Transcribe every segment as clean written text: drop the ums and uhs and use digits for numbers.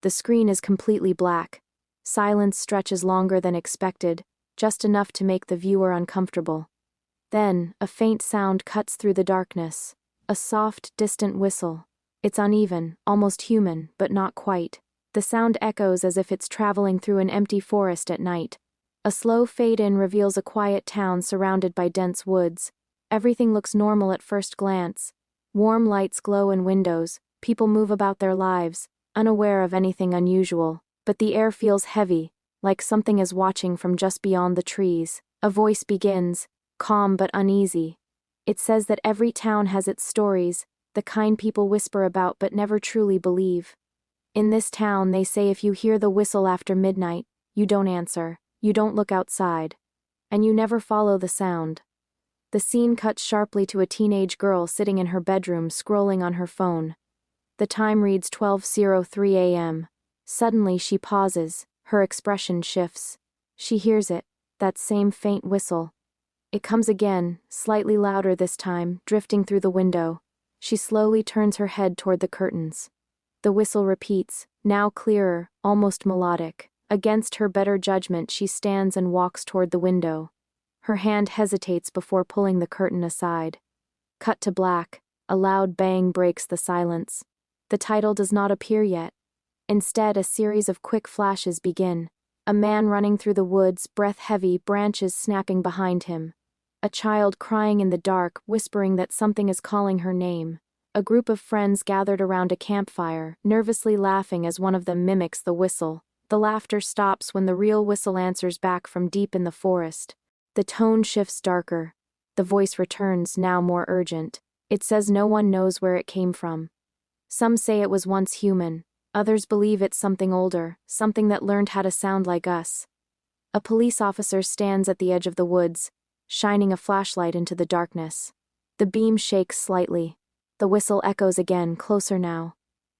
The screen is completely black. Silence stretches longer than expected, just enough to make the viewer uncomfortable. Then, a faint sound cuts through the darkness. A soft, distant whistle. It's uneven, almost human, but not quite. The sound echoes as if it's traveling through an empty forest at night. A slow fade-in reveals a quiet town surrounded by dense woods. Everything looks normal at first glance. Warm lights glow in windows, people move about their lives, unaware of anything unusual. But the air feels heavy, like something is watching from just beyond the trees. A voice begins, calm but uneasy. It says that every town has its stories, the kind people whisper about but never truly believe. In this town, they say if you hear the whistle after midnight, you don't answer, you don't look outside, and you never follow the sound. The scene cuts sharply to a teenage girl sitting in her bedroom scrolling on her phone. The time reads 12:03 a.m. Suddenly she pauses, her expression shifts. She hears it, that same faint whistle. It comes again, slightly louder this time, drifting through the window. She slowly turns her head toward the curtains. The whistle repeats, now clearer, almost melodic. Against her better judgment, she stands and walks toward the window. Her hand hesitates before pulling the curtain aside. Cut to black, a loud bang breaks the silence. The title does not appear yet. Instead, a series of quick flashes begin. A man running through the woods, breath heavy, branches snapping behind him. A child crying in the dark, whispering that something is calling her name. A group of friends gathered around a campfire, nervously laughing as one of them mimics the whistle. The laughter stops when the real whistle answers back from deep in the forest. The tone shifts darker. The voice returns, now more urgent. It says no one knows where it came from. Some say it was once human. Others believe it's something older, something that learned how to sound like us. A police officer stands at the edge of the woods, shining a flashlight into the darkness. The beam shakes slightly. The whistle echoes again, closer now.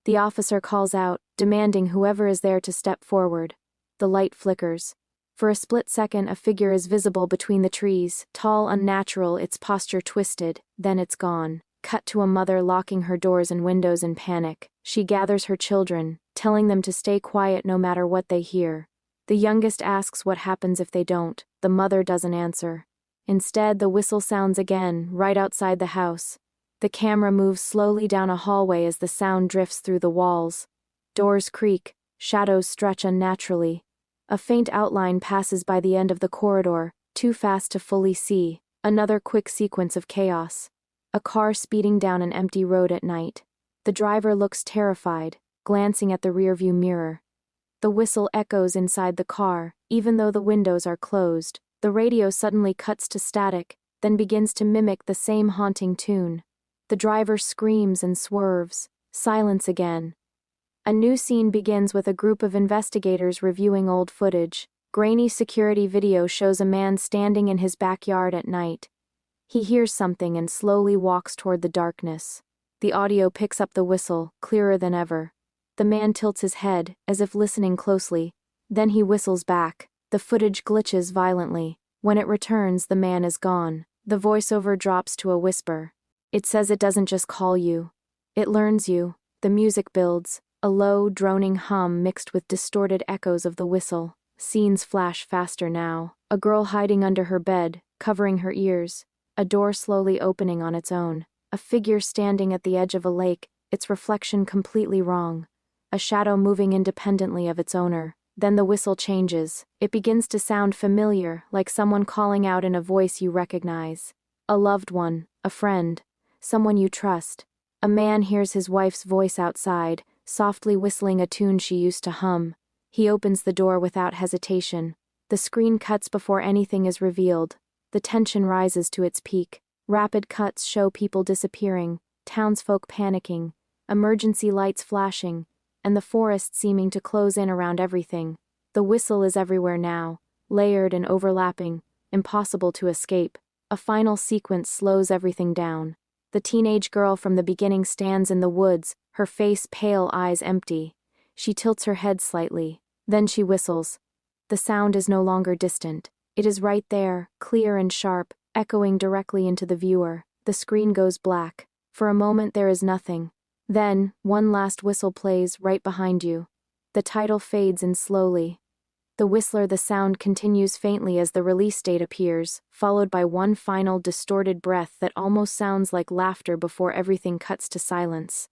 The officer calls out, demanding whoever is there to step forward. The light flickers. For a split second, a figure is visible between the trees, tall, unnatural, its posture twisted, then it's gone. Cut to a mother locking her doors and windows in panic. She gathers her children, telling them to stay quiet no matter what they hear. The youngest asks what happens if they don't. The mother doesn't answer. Instead, the whistle sounds again, right outside the house. The camera moves slowly down a hallway as the sound drifts through the walls. Doors creak, shadows stretch unnaturally. A faint outline passes by the end of the corridor, too fast to fully see. Another quick sequence of chaos. A car speeding down an empty road at night. The driver looks terrified, glancing at the rearview mirror. The whistle echoes inside the car, even though the windows are closed. The radio suddenly cuts to static, then begins to mimic the same haunting tune. The driver screams and swerves. Silence again. A new scene begins with a group of investigators reviewing old footage. Grainy security video shows a man standing in his backyard at night. He hears something and slowly walks toward the darkness. The audio picks up the whistle, clearer than ever. The man tilts his head, as if listening closely. Then he whistles back. The footage glitches violently. When it returns, the man is gone. The voiceover drops to a whisper. It says it doesn't just call you. It learns you. The music builds, a low, droning hum mixed with distorted echoes of the whistle. Scenes flash faster now. A girl hiding under her bed, covering her ears. A door slowly opening on its own. A figure standing at the edge of a lake, its reflection completely wrong. A shadow moving independently of its owner. Then the whistle changes. It begins to sound familiar, like someone calling out in a voice you recognize. A loved one, a friend, someone you trust. A man hears his wife's voice outside, softly whistling a tune she used to hum. He opens the door without hesitation. The screen cuts before anything is revealed. The tension rises to its peak. Rapid cuts show people disappearing, townsfolk panicking, emergency lights flashing, and the forest seeming to close in around everything. The whistle is everywhere now, layered and overlapping, impossible to escape. A final sequence slows everything down. The teenage girl from the beginning stands in the woods, her face pale, eyes empty. She tilts her head slightly. Then she whistles. The sound is no longer distant. It is right there, clear and sharp, echoing directly into the viewer. The screen goes black. For a moment there is nothing. Then, one last whistle plays right behind you. The title fades in slowly. The Whistler, the sound continues faintly as the release date appears, followed by one final distorted breath that almost sounds like laughter before everything cuts to silence.